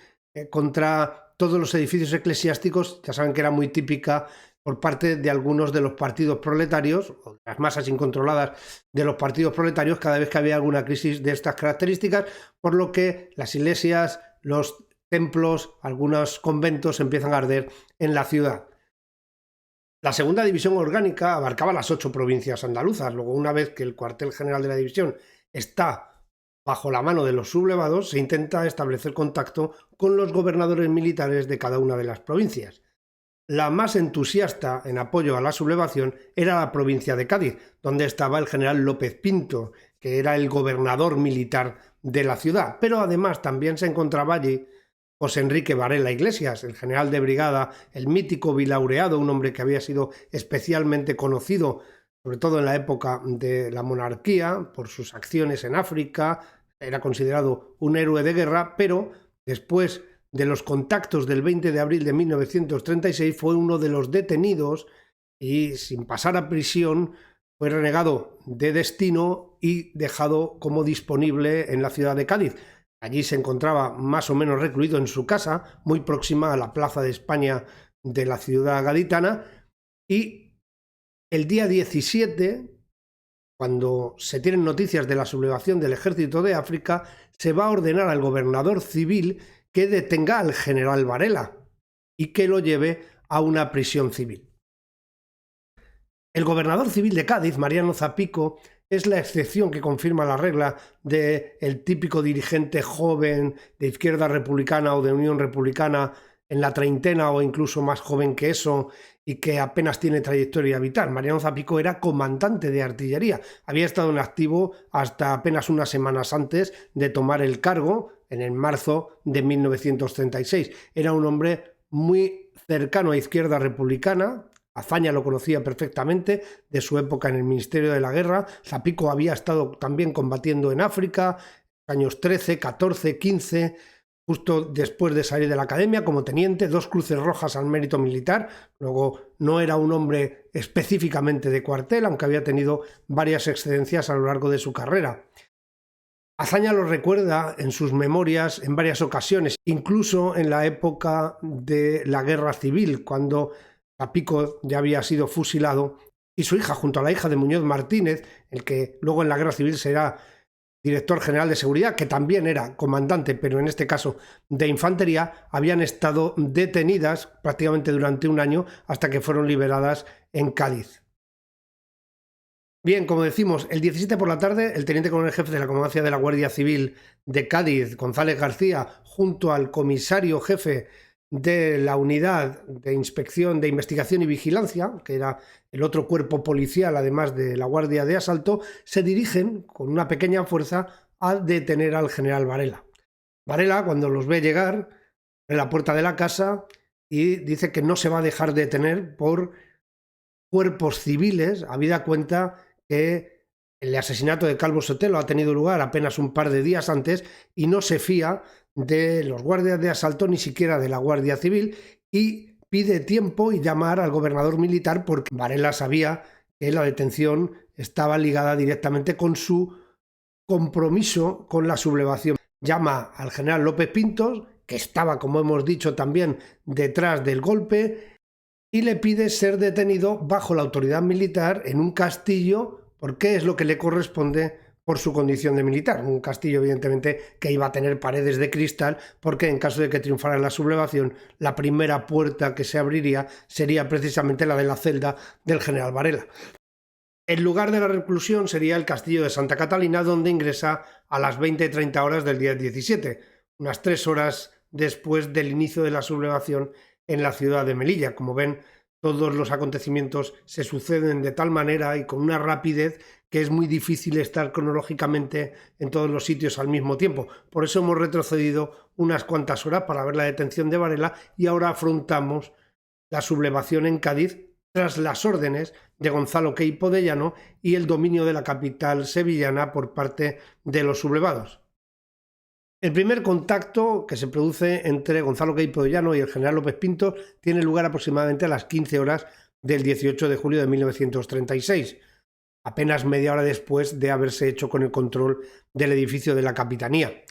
contra todos los edificios eclesiásticos, ya saben que era muy típica por parte de algunos de los partidos proletarios, o las masas incontroladas de los partidos proletarios, cada vez que había alguna crisis de estas características, por lo que las iglesias, los templos, algunos conventos empiezan a arder en la ciudad. La segunda división orgánica abarcaba las 8 provincias andaluzas. Luego, una vez que el cuartel general de la división está bajo la mano de los sublevados, se intenta establecer contacto con los gobernadores militares de cada una de las provincias. La más entusiasta en apoyo a la sublevación era la provincia de Cádiz, donde estaba el general López Pinto, que era el gobernador militar de la ciudad, pero además también se encontraba allí José Enrique Varela Iglesias, el general de brigada, el mítico bilaureado, un hombre que había sido especialmente conocido, sobre todo en la época de la monarquía, por sus acciones en África. Era considerado un héroe de guerra, pero después de los contactos del 20 de abril de 1936 fue uno de los detenidos y, sin pasar a prisión, fue renegado de destino y dejado como disponible en la ciudad de Cádiz. Allí se encontraba más o menos recluido en su casa, muy próxima a la Plaza de España de la ciudad gaditana, y el día 17, cuando se tienen noticias de la sublevación del ejército de África, se va a ordenar al gobernador civil que detenga al general Varela y que lo lleve a una prisión civil. El gobernador civil de Cádiz, Mariano Zapico, es la excepción que confirma la regla del típico dirigente joven de Izquierda Republicana o de Unión Republicana en la treintena o incluso más joven que eso, y que apenas tiene trayectoria vital. Mariano Zapico era comandante de artillería. Había estado en activo hasta apenas unas semanas antes de tomar el cargo, en el marzo de 1936. Era un hombre muy cercano a Izquierda Republicana. Azaña lo conocía perfectamente de su época en el Ministerio de la Guerra. Zapico había estado también combatiendo en África, años 13, 14, 15, justo después de salir de la academia como teniente, 2 cruces rojas al mérito militar. Luego no era un hombre específicamente de cuartel, aunque había tenido varias excedencias a lo largo de su carrera. Azaña lo recuerda en sus memorias en varias ocasiones, incluso en la época de la Guerra Civil, cuando Zapico ya había sido fusilado y su hija, junto a la hija de Muñoz Martínez, el que luego en la Guerra Civil será director general de seguridad, que también era comandante, pero en este caso de infantería, habían estado detenidas prácticamente durante un año hasta que fueron liberadas en Cádiz. Bien, como decimos, el 17 por la tarde, el teniente coronel jefe de la Comandancia de la Guardia Civil de Cádiz, González García, junto al comisario jefe de la unidad de inspección, de investigación y vigilancia, que era el otro cuerpo policial, además de la Guardia de Asalto, se dirigen con una pequeña fuerza a detener al general Varela. Varela, cuando los ve llegar, abre la puerta de la casa y dice que no se va a dejar detener por cuerpos civiles, habida cuenta que el asesinato de Calvo Sotelo ha tenido lugar apenas un par de días antes y no se fía de los guardias de asalto ni siquiera de la Guardia Civil, y pide tiempo y llamar al gobernador militar porque Varela sabía que la detención estaba ligada directamente con su compromiso con la sublevación. Llama al general López Pintos, que estaba, como hemos dicho, también detrás del golpe, y le pide ser detenido bajo la autoridad militar en un castillo, porque es lo que le corresponde por su condición de militar. Un castillo, evidentemente, que iba a tener paredes de cristal, porque en caso de que triunfara la sublevación, la primera puerta que se abriría sería precisamente la de la celda del general Varela. El lugar de la reclusión sería el castillo de Santa Catalina, donde ingresa a las 20:30 horas del día 17, unas 3 horas después del inicio de la sublevación en la ciudad de Melilla. Como ven, todos los acontecimientos se suceden de tal manera y con una rapidez que es muy difícil estar cronológicamente en todos los sitios al mismo tiempo. Por eso hemos retrocedido unas cuantas horas para ver la detención de Varela y ahora afrontamos la sublevación en Cádiz tras las órdenes de Gonzalo Queipo de Llano y el dominio de la capital sevillana por parte de los sublevados. El primer contacto que se produce entre Gonzalo Queipo de Llano y el general López Pintos tiene lugar aproximadamente a las 15 horas del 18 de julio de 1936, apenas media hora después de haberse hecho con el control del edificio de la Capitanía.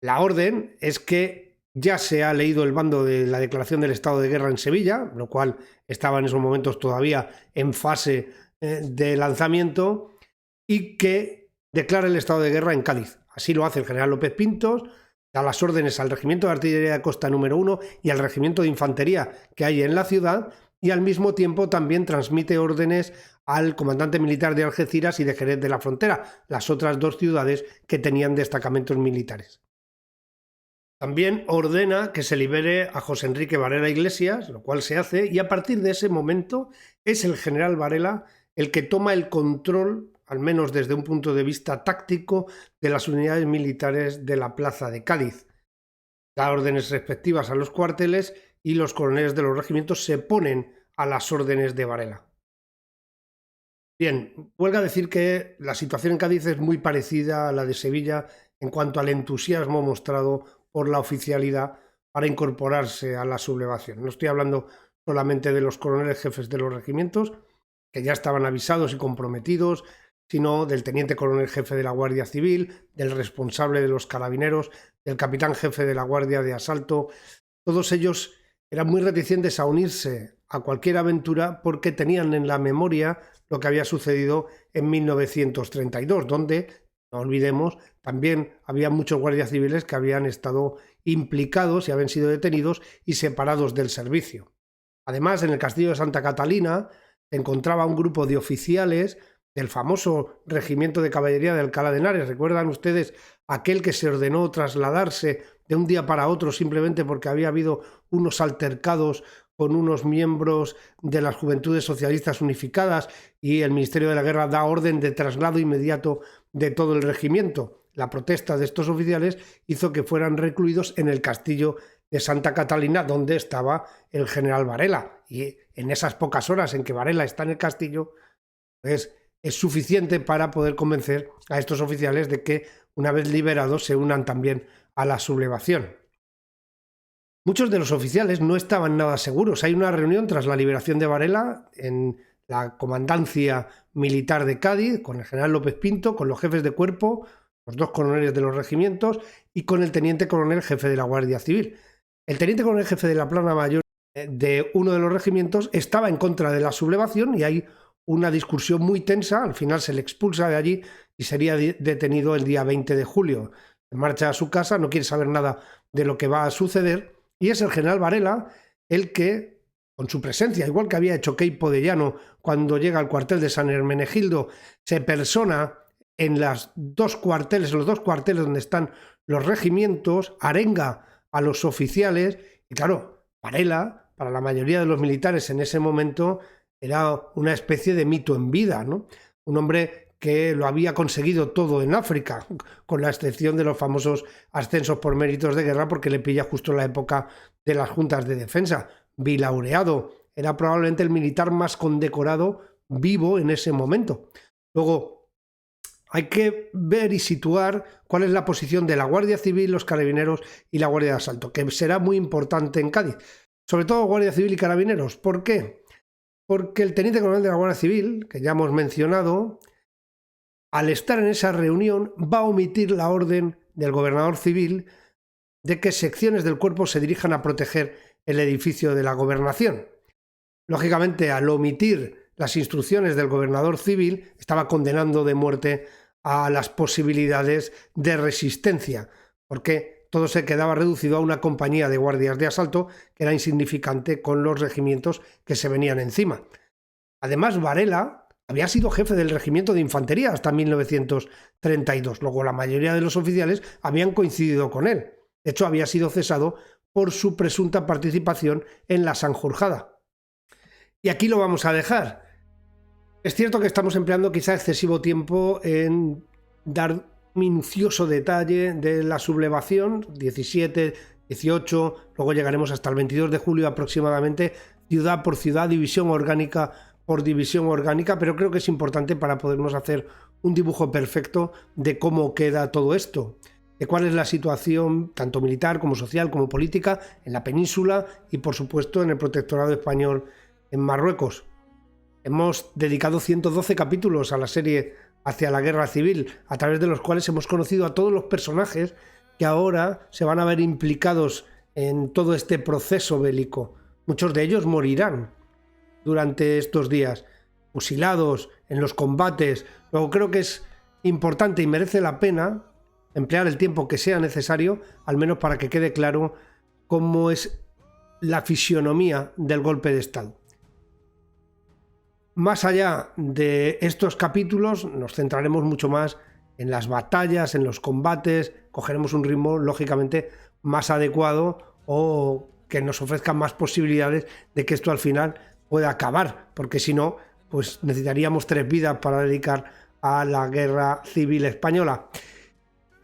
La orden es que ya se ha leído el bando de la declaración del estado de guerra en Sevilla, lo cual estaba en esos momentos todavía en fase de lanzamiento, y que declara el estado de guerra en Cádiz. Así lo hace el general López Pintos, da las órdenes al Regimiento de Artillería de Costa número 1 y al Regimiento de Infantería que hay en la ciudad, y al mismo tiempo también transmite órdenes al comandante militar de Algeciras y de Jerez de la Frontera, las otras dos ciudades que tenían destacamentos militares. También ordena que se libere a José Enrique Varela Iglesias, lo cual se hace, y a partir de ese momento es el general Varela el que toma el control, al menos desde un punto de vista táctico, de las unidades militares de la plaza de Cádiz. Da órdenes respectivas a los cuarteles y los coroneles de los regimientos se ponen a las órdenes de Varela. Bien, huelga decir que la situación en Cádiz es muy parecida a la de Sevilla en cuanto al entusiasmo mostrado por la oficialidad para incorporarse a la sublevación. No estoy hablando solamente de los coroneles jefes de los regimientos, que ya estaban avisados y comprometidos, sino del teniente coronel jefe de la Guardia Civil, del responsable de los carabineros, del capitán jefe de la Guardia de Asalto. Todos ellos eran muy reticentes a unirse a cualquier aventura porque tenían en la memoria lo que había sucedido en 1932, donde, no olvidemos, también había muchos guardias civiles que habían estado implicados y habían sido detenidos y separados del servicio. Además, en el castillo de Santa Catalina se encontraba un grupo de oficiales del famoso regimiento de caballería de Alcalá de Henares. ¿Recuerdan ustedes aquel que se ordenó trasladarse de un día para otro simplemente porque había habido unos altercados con unos miembros de las Juventudes Socialistas Unificadas y el Ministerio de la Guerra da orden de traslado inmediato de todo el regimiento? La protesta de estos oficiales hizo que fueran recluidos en el castillo de Santa Catalina, donde estaba el general Varela. Y en esas pocas horas en que Varela está en el castillo, pues es suficiente para poder convencer a estos oficiales de que, una vez liberados, se unan también a la sublevación. Muchos de los oficiales no estaban nada seguros. Hay una reunión tras la liberación de Varela en la comandancia militar de Cádiz, con el general López Pinto, con los jefes de cuerpo, los dos coroneles de los regimientos y con el teniente coronel jefe de la Guardia Civil. El teniente coronel jefe de la plana mayor de uno de los regimientos estaba en contra de la sublevación y hay una discusión muy tensa. Al final se le expulsa de allí y sería detenido el día 20 de julio. Marcha a su casa, no quiere saber nada de lo que va a suceder, y es el general Varela el que, con su presencia, igual que había hecho Queipo de Llano cuando llega al cuartel de San Hermenegildo, se persona en los dos cuarteles donde están los regimientos, arenga a los oficiales y, claro, Varela, para la mayoría de los militares en ese momento, era una especie de mito en vida, ¿no? Un hombre que lo había conseguido todo en África, con la excepción de los famosos ascensos por méritos de guerra, porque le pilla justo en la época de las juntas de defensa. Bilaureado, era probablemente el militar más condecorado vivo en ese momento. Luego, hay que ver y situar cuál es la posición de la Guardia Civil, los Carabineros y la Guardia de Asalto, que será muy importante en Cádiz. Sobre todo Guardia Civil y Carabineros. ¿Por qué? Porque el teniente coronel de la Guardia Civil, que ya hemos mencionado, al estar en esa reunión va a omitir la orden del gobernador civil de que secciones del cuerpo se dirijan a proteger el edificio de la gobernación. Lógicamente, al omitir las instrucciones del gobernador civil, estaba condenando de muerte a las posibilidades de resistencia, porque todo se quedaba reducido a una compañía de guardias de asalto que era insignificante con los regimientos que se venían encima. Además, Varela había sido jefe del regimiento de infantería hasta 1932. Luego, la mayoría de los oficiales habían coincidido con él. De hecho, había sido cesado por su presunta participación en la Sanjurjada. Y aquí lo vamos a dejar. Es cierto que estamos empleando quizá excesivo tiempo en dar minucioso detalle de la sublevación, 17, 18, luego llegaremos hasta el 22 de julio aproximadamente, ciudad por ciudad, división orgánica por división orgánica, pero creo que es importante para podernos hacer un dibujo perfecto de cómo queda todo esto, de cuál es la situación tanto militar como social como política en la península y por supuesto en el protectorado español en Marruecos. Hemos dedicado 112 capítulos a la serie Hacia la Guerra Civil, a través de los cuales hemos conocido a todos los personajes que ahora se van a ver implicados en todo este proceso bélico. Muchos de ellos morirán durante estos días, fusilados en los combates. Luego creo que es importante y merece la pena emplear el tiempo que sea necesario, al menos para que quede claro cómo es la fisionomía del golpe de Estado. Más allá de estos capítulos, nos centraremos mucho más en las batallas, en los combates, cogeremos un ritmo lógicamente más adecuado o que nos ofrezca más posibilidades de que esto al final pueda acabar, porque si no, pues necesitaríamos 3 vidas para dedicar a la Guerra Civil Española.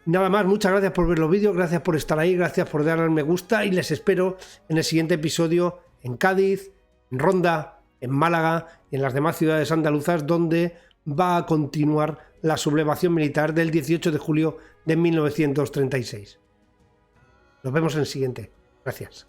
Nada más, muchas gracias por ver los vídeos, gracias por estar ahí, gracias por darle al me gusta y les espero en el siguiente episodio en Cádiz, en Ronda, en Málaga y en las demás ciudades andaluzas, donde va a continuar la sublevación militar del 18 de julio de 1936. Nos vemos en el siguiente. Gracias.